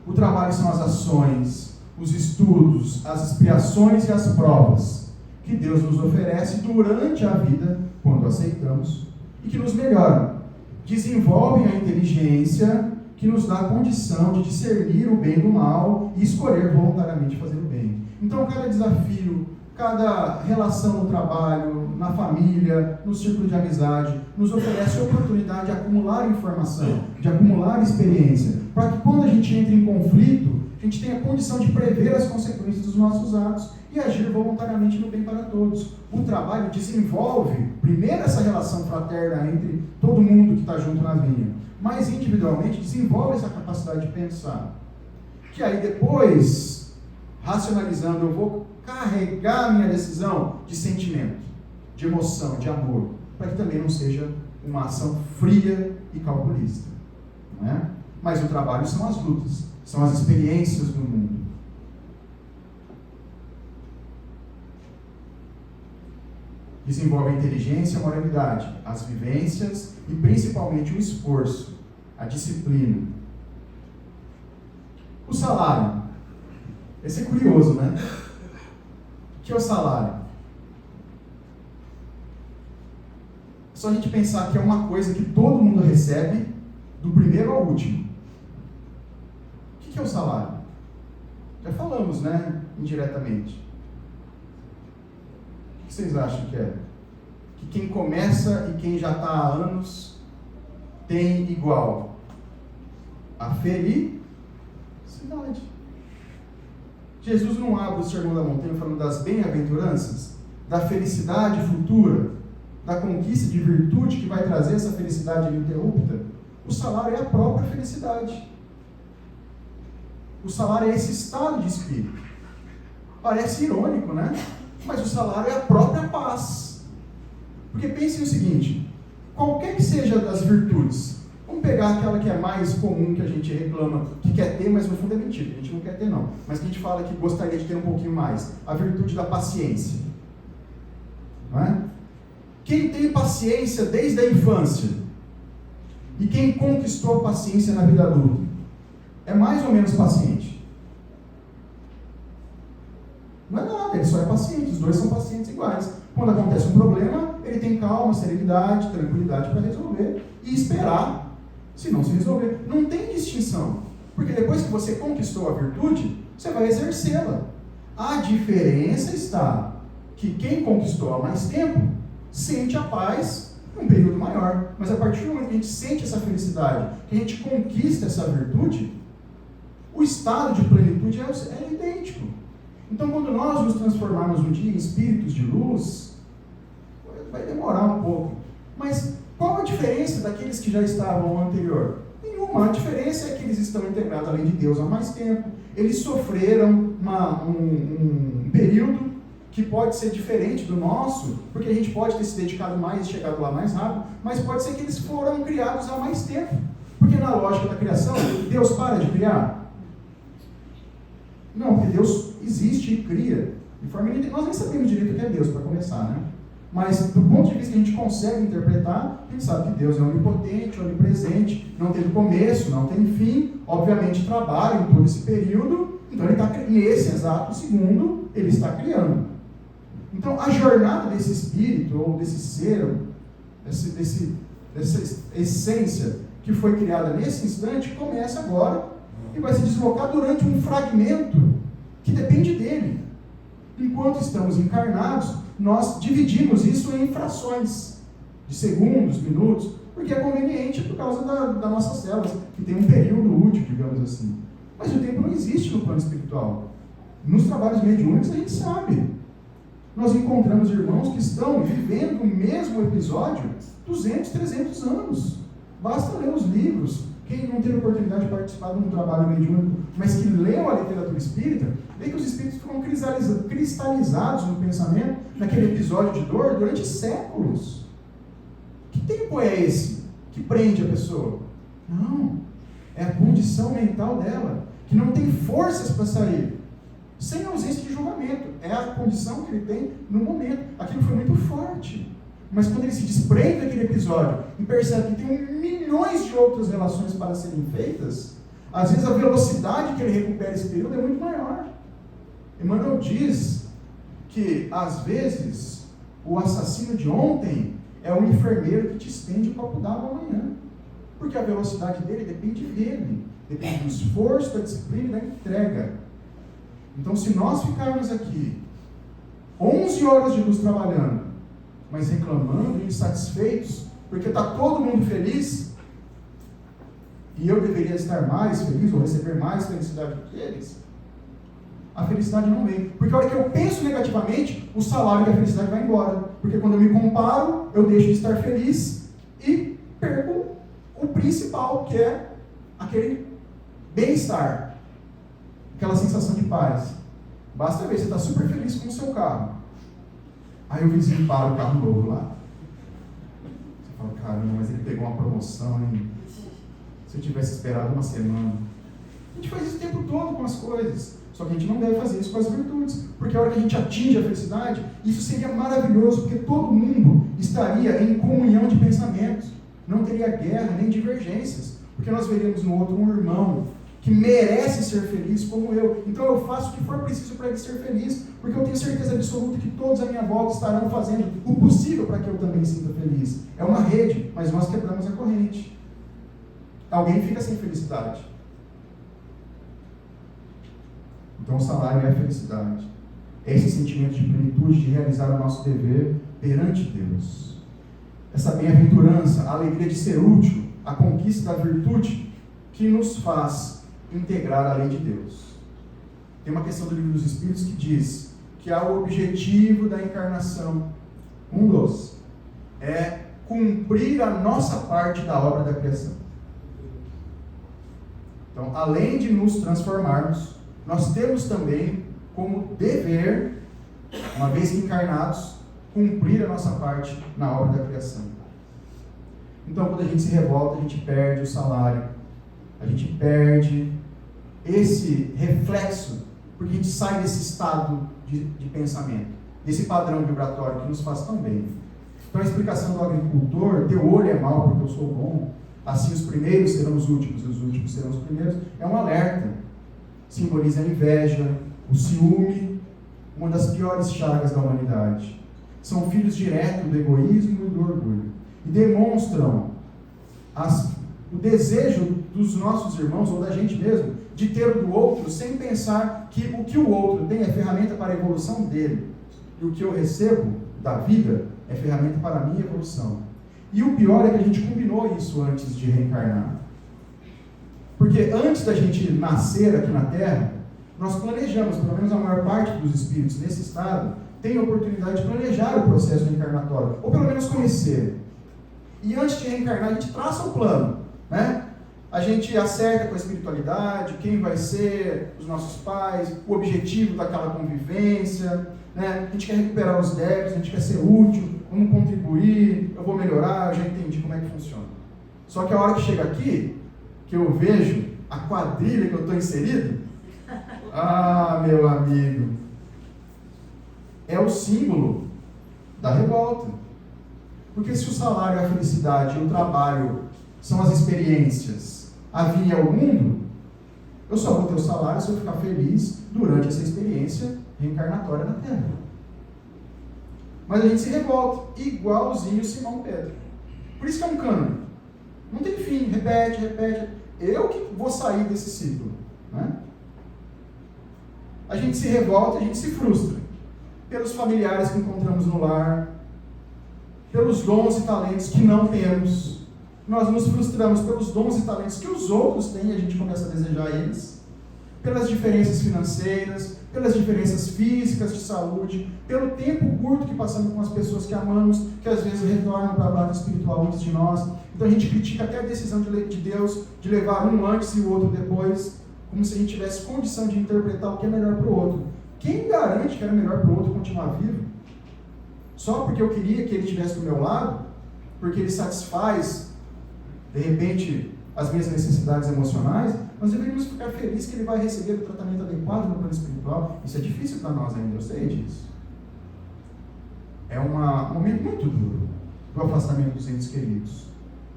Speaker 1: O trabalho são as ações, os estudos, as expiações e as provas que Deus nos oferece durante a vida, quando aceitamos, e que nos melhoram. Desenvolvem a inteligência que nos dá a condição de discernir o bem do mal e escolher voluntariamente fazer o bem. Então, cada desafio, cada relação no trabalho, na família, no círculo de amizade, nos oferece a oportunidade de acumular informação, de acumular experiência, para que quando a gente entra em conflito, a gente tenha a condição de prever as consequências dos nossos atos e agir voluntariamente no bem para todos. O trabalho desenvolve, primeiro, essa relação fraterna entre todo mundo que está junto na vinha, mas individualmente desenvolve essa capacidade de pensar. Que aí depois, racionalizando, eu vou carregar a minha decisão de sentimento, de emoção, de amor, para que também não seja uma ação fria e calculista. Não é? Mas o trabalho são as lutas, são as experiências do mundo. Desenvolve a inteligência e a moralidade, as vivências e principalmente o esforço, a disciplina. O salário. Esse é curioso, né? O que é o salário? É só a gente pensar que é uma coisa que todo mundo recebe, do primeiro ao último. O que é o salário? Já falamos, né? Indiretamente. O que vocês acham que é? Que quem começa e quem já está há anos tem igual a felicidade. Jesus não abre o Sermão da Montanha falando das bem-aventuranças, da felicidade futura, da conquista de virtude que vai trazer essa felicidade ininterrupta. O salário é a própria felicidade. O salário é esse estado de espírito. Parece irônico, né? Mas o salário é a própria paz. Porque pensem o seguinte, qualquer que seja das virtudes, vamos pegar aquela que é mais comum, que a gente reclama, que quer ter, mas no fundo é mentira, a gente não quer ter não, mas que a gente fala que gostaria de ter um pouquinho mais, a virtude da paciência. Não é? Quem tem paciência desde a infância, e quem conquistou a paciência na vida adulta, é mais ou menos paciente? Não é nada, ele só é paciente, os dois são pacientes iguais. Quando acontece um problema, ele tem calma, serenidade, tranquilidade para resolver e esperar, se não se resolver. Não tem distinção, porque depois que você conquistou a virtude, você vai exercê-la. A diferença está que quem conquistou há mais tempo sente a paz num período maior, mas a partir do momento que a gente sente essa felicidade, que a gente conquista essa virtude, o estado de plenitude é idêntico. Então, quando nós nos transformarmos um dia em espíritos de luz, vai demorar um pouco. Mas qual a diferença daqueles que já estavam no anterior? Nenhuma. Uma diferença é que eles estão integrados à lei de Deus há mais tempo, eles sofreram um período que pode ser diferente do nosso, porque a gente pode ter se dedicado mais e chegado lá mais rápido, mas pode ser que eles foram criados há mais tempo. Porque na lógica da criação, Deus para de criar? Não, porque Deus existe e cria. De forma nós nem sabemos direito o que é Deus, para começar, né? Mas do ponto de vista que a gente consegue interpretar, a gente sabe que Deus é onipotente, onipresente, não tem começo, não tem fim, obviamente trabalha em todo esse período, então ele está nesse exato segundo, ele está criando. Então a jornada desse espírito, ou desse ser, dessa essência que foi criada nesse instante, começa agora e vai se deslocar durante um fragmento que depende dele. Enquanto estamos encarnados, nós dividimos isso em frações de segundos, minutos, porque é conveniente por causa das nossas células, que tem um período útil, digamos assim. Mas o tempo não existe no plano espiritual. Nos trabalhos mediúnicos a gente sabe. Nós encontramos irmãos que estão vivendo o mesmo episódio 200, 300 anos. Basta ler os livros. Quem não teve oportunidade de participar de um trabalho mediúnico, mas que leu a literatura espírita, vê que os espíritos ficam cristalizados no pensamento, naquele episódio de dor, durante séculos. Que tempo é esse que prende a pessoa? Não. É a condição mental dela, que não tem forças para sair. Sem ausência de julgamento. É a condição que ele tem no momento. Aquilo foi muito forte. Mas quando ele se desprende daquele episódio e percebe que tem milhões de outras relações para serem feitas, às vezes a velocidade que ele recupera esse período é muito maior. Emmanuel diz que, às vezes, o assassino de ontem é o enfermeiro que te estende o copo d'água amanhã. Porque a velocidade dele depende dele. Depende do esforço, da disciplina e da entrega. Então, se nós ficarmos aqui 11 horas de luz trabalhando, mas reclamando e insatisfeitos, porque está todo mundo feliz, e eu deveria estar mais feliz, ou receber mais felicidade do que eles, a felicidade não vem. Porque a hora que eu penso negativamente, o salário da felicidade vai embora. Porque quando eu me comparo, eu deixo de estar feliz e perco o principal, que é aquele bem-estar, aquela sensação de paz. Basta ver, você está super feliz com o seu carro. Aí o vizinho para o carro novo lá. Você fala, caramba, mas ele pegou uma promoção, hein? Se eu tivesse esperado uma semana. A gente faz isso o tempo todo com as coisas. Só que a gente não deve fazer isso com as virtudes. Porque a hora que a gente atinge a felicidade, isso seria maravilhoso, porque todo mundo estaria em comunhão de pensamentos. Não teria guerra nem divergências. Porque nós veríamos no outro um irmão que merece ser feliz como eu. Então eu faço o que for preciso para ele ser feliz, porque eu tenho certeza absoluta que todos à minha volta estarão fazendo o possível para que eu também sinta feliz. É uma rede, mas nós quebramos a corrente. Alguém fica sem felicidade. Então o salário é a felicidade. É esse sentimento de plenitude, de realizar o nosso dever perante Deus. Essa bem-aventurança, a alegria de ser útil, a conquista da virtude que nos faz integrar a lei de Deus. Tem uma questão do Livro dos Espíritos que diz que o objetivo da encarnação, um dos, é cumprir a nossa parte da obra da criação. Então, além de nos transformarmos, nós temos também como dever, uma vez encarnados, cumprir a nossa parte na obra da criação. Então, quando a gente se revolta, a gente perde o salário, a gente perde esse reflexo, porque a gente sai desse estado de pensamento, desse padrão vibratório que nos faz tão bem. Então a explicação do agricultor, teu olho é mau porque eu sou bom, assim os primeiros serão os últimos e os últimos serão os primeiros, é um alerta. Simboliza a inveja, o ciúme, uma das piores chagas da humanidade. São filhos diretos do egoísmo e do orgulho. E demonstram o desejo dos nossos irmãos, ou da gente mesmo, de ter o do outro, sem pensar que o que o outro tem é ferramenta para a evolução dele. E o que eu recebo da vida é ferramenta para a minha evolução. E o pior é que a gente combinou isso antes de reencarnar. Porque antes da gente nascer aqui na Terra, nós planejamos, pelo menos a maior parte dos espíritos nesse estado, tem a oportunidade de planejar o processo reencarnatório, ou pelo menos conhecer. E antes de reencarnar, a gente traça o plano, né? a gente acerta com a espiritualidade, quem vai ser os nossos pais, o objetivo daquela convivência, né? A gente quer recuperar os débitos, a gente quer ser útil, vamos contribuir, eu vou melhorar, eu já entendi como é que funciona. Só que a hora que chega aqui, que eu vejo a quadrilha que eu estou inserido, meu amigo, é o símbolo da revolta. Porque se o salário, a felicidade e o trabalho são as experiências, a vida é o mundo, eu só vou ter o salário se eu ficar feliz durante essa experiência reencarnatória na Terra. Mas a gente se revolta, igualzinho Simão Pedro. Por isso que é um cânone. Não tem fim, repete. Eu que vou sair desse ciclo, né? A gente se revolta, a gente se frustra. Pelos familiares que encontramos no lar, pelos dons e talentos que não temos. Nós nos frustramos pelos dons e talentos que os outros têm e a gente começa a desejar eles. Pelas diferenças financeiras, pelas diferenças físicas de saúde, pelo tempo curto que passamos com as pessoas que amamos, que às vezes retornam para a barra espiritual antes de nós. Então a gente critica até a decisão de Deus de levar um antes e o outro depois, como se a gente tivesse condição de interpretar o que é melhor para o outro. Quem garante que era melhor para o outro continuar vivo? Só porque eu queria que ele estivesse do meu lado, porque ele satisfaz, de repente, as minhas necessidades emocionais, nós deveríamos ficar felizes que ele vai receber o tratamento adequado no plano espiritual. Isso é difícil para nós ainda, eu sei disso. É um momento muito duro do afastamento dos entes queridos.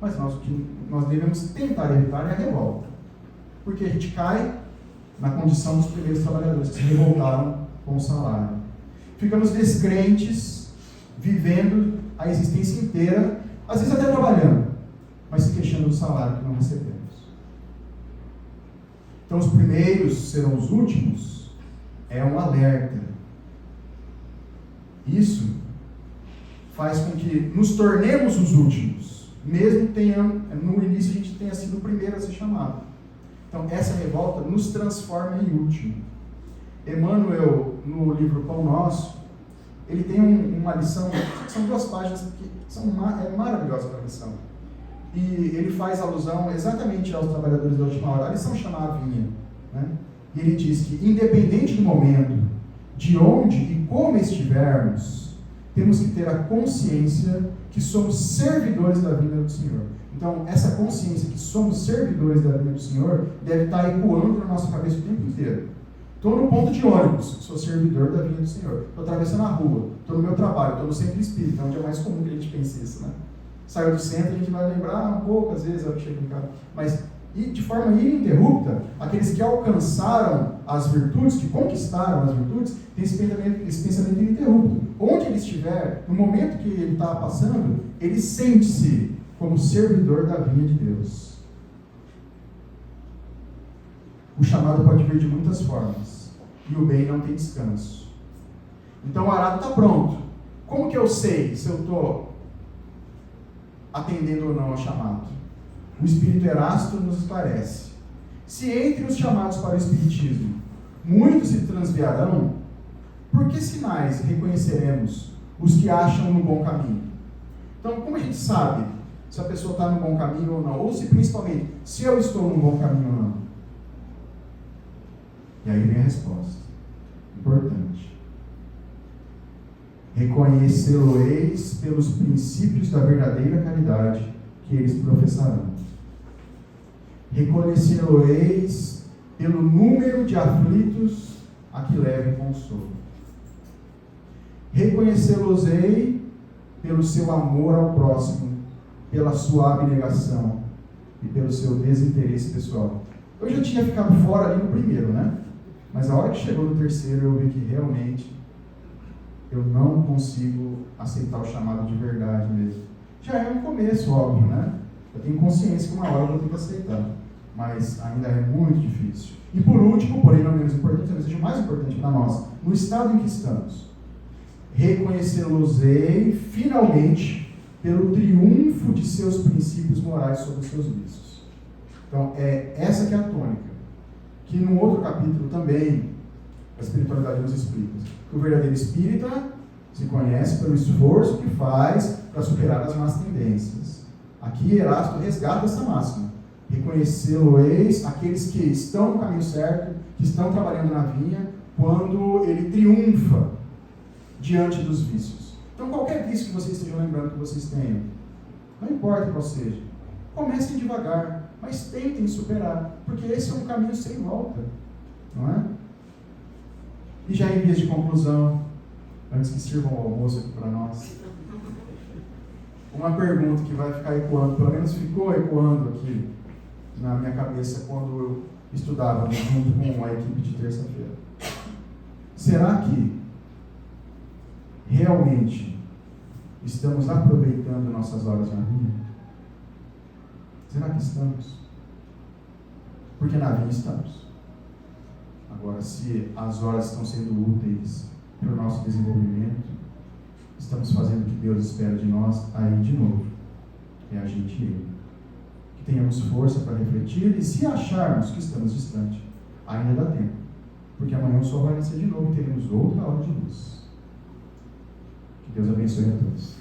Speaker 1: Mas o que nós devemos tentar evitar é a revolta. Porque a gente cai na condição dos primeiros trabalhadores que se revoltaram com o salário. Ficamos descrentes, vivendo a existência inteira, às vezes até trabalhando, mas se queixando do salário que não recebemos. Então, os primeiros serão os últimos, é um alerta. Isso faz com que nos tornemos os últimos, mesmo no início a gente tenha sido o primeiro a ser chamado. Então, essa revolta nos transforma em último. Emmanuel, no livro Pão Nosso, ele tem uma lição, são 2 páginas que é maravilhosa a lição. E ele faz alusão exatamente aos trabalhadores da última hora. A lição chama a vinha, né? E ele diz que, independente do momento, de onde e como estivermos, temos que ter a consciência que somos servidores da vinda do Senhor. Então, essa consciência que somos servidores da vinda do Senhor deve estar ecoando na nossa cabeça o tempo inteiro. Estou no ponto de ônibus, sou servidor da vinda do Senhor. Estou atravessando a rua, estou no meu trabalho, estou no centro espírita, onde é mais comum que a gente pense isso, né? Saiu do centro, a gente vai lembrar um pouco, às vezes, a hora que chega em casa. Mas, de forma ininterrupta, aqueles que alcançaram as virtudes, que conquistaram as virtudes, têm esse pensamento ininterrupto. Onde ele estiver, no momento que ele está passando, ele sente-se como servidor da vinha de Deus. O chamado pode vir de muitas formas, e o bem não tem descanso. Então o arado está pronto. Como que eu sei se eu estou atendendo ou não ao chamado? O Espírito Erasto nos esclarece. Se entre os chamados para o Espiritismo muitos se transviarão, por que sinais reconheceremos os que acham no bom caminho? Então, como a gente sabe se a pessoa está no bom caminho ou não? Ou se, principalmente, se eu estou no bom caminho ou não? E aí vem a resposta. Importante. Reconhecê-lo-eis pelos princípios da verdadeira caridade que eles professarão. Reconhecê-lo-eis pelo número de aflitos a que levem consolo. Reconhecê-los-ei pelo seu amor ao próximo, pela sua abnegação e pelo seu desinteresse pessoal. Eu já tinha ficado fora ali no primeiro, né? Mas a hora que chegou no terceiro, eu vi que realmente eu não consigo aceitar o chamado de verdade mesmo. Já é um começo, óbvio, né? Eu tenho consciência que uma hora eu vou ter que aceitar, mas ainda é muito difícil. E por último, porém não menos importante, talvez seja o mais importante para nós, no estado em que estamos, reconhecê-los-ei finalmente pelo triunfo de seus princípios morais sobre os seus vícios. Então, é essa que é a tônica, que no outro capítulo também a espiritualidade nos explica, que o verdadeiro espírita se conhece pelo esforço que faz para superar as más tendências. Aqui Erasto resgata essa máxima. Reconhecê-lo-eis, aqueles que estão no caminho certo, que estão trabalhando na vinha, quando ele triunfa diante dos vícios. Então, qualquer vício que vocês estejam lembrando que vocês tenham, não importa qual seja, comecem devagar, mas tentem superar, porque esse é um caminho sem volta, não é? E já em vias de conclusão, antes que sirvam o almoço aqui para nós, uma pergunta que vai ficar ecoando, pelo menos ficou ecoando aqui na minha cabeça quando eu estudava junto com a equipe de terça-feira. Será que realmente estamos aproveitando nossas horas na vinha? Será que estamos? Porque na vinha estamos. Agora, se as horas estão sendo úteis para o nosso desenvolvimento, estamos fazendo o que Deus espera de nós, aí de novo, é a gente e Ele. Que tenhamos força para refletir e se acharmos que estamos distantes, ainda dá tempo. Porque amanhã o sol vai nascer de novo e teremos outra hora de luz. Que Deus abençoe a todos.